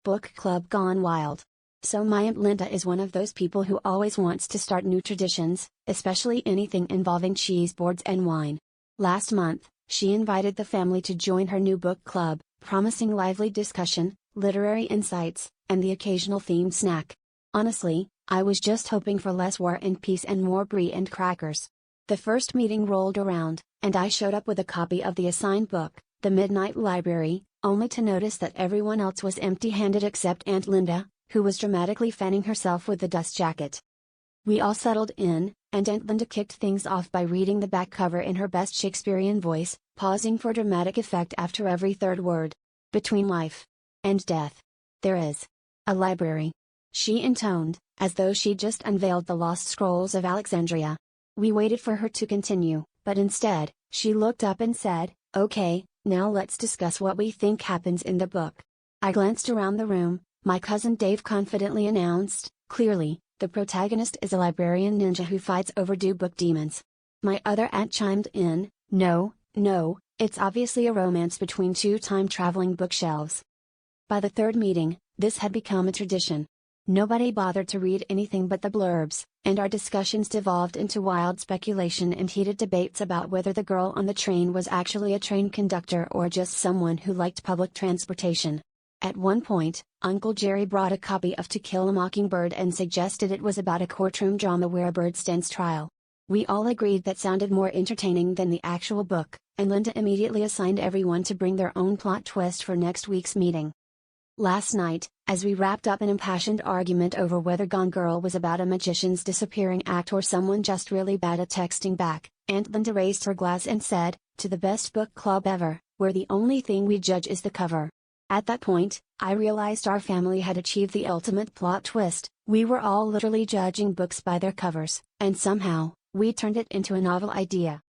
book club gone wild. So my Aunt Linda is one of those people who always wants to start new traditions, especially anything involving cheese boards and wine. Last month, she invited the family to join her new book club, promising lively discussion, literary insights, and the occasional themed snack. Honestly, I was just hoping for less War and Peace and more brie and crackers. The first meeting rolled around, and I showed up with a copy of the assigned book, The Midnight Library, only to notice that everyone else was empty-handed except Aunt Linda, who was dramatically fanning herself with the dust jacket. We all settled in, and Aunt Linda kicked things off by reading the back cover in her best Shakespearean voice, pausing for dramatic effect after every third word. Between life and death, there is a library, she intoned, as though she'd just unveiled the lost scrolls of Alexandria. We waited for her to continue, but instead, she looked up and said, "Okay, now let's discuss what we think happens in the book." I glanced around the room. My cousin Dave confidently announced, "Clearly, the protagonist is a librarian ninja who fights overdue book demons." My other aunt chimed in, No, it's obviously a romance between two time-traveling bookshelves." By the third meeting, this had become a tradition. Nobody bothered to read anything but the blurbs, and our discussions devolved into wild speculation and heated debates about whether the girl on the train was actually a train conductor or just someone who liked public transportation. At one point, Uncle Jerry brought a copy of To Kill a Mockingbird and suggested it was about a courtroom drama where a bird stands trial. We all agreed that sounded more entertaining than the actual book, and Linda immediately assigned everyone to bring their own plot twist for next week's meeting. Last night, as we wrapped up an impassioned argument over whether Gone Girl was about a magician's disappearing act or someone just really bad at texting back, Aunt Linda raised her glass and said, "To the best book club ever, where the only thing we judge is the cover." At that point, I realized our family had achieved the ultimate plot twist. We were all literally judging books by their covers, and somehow, we turned it into a novel idea.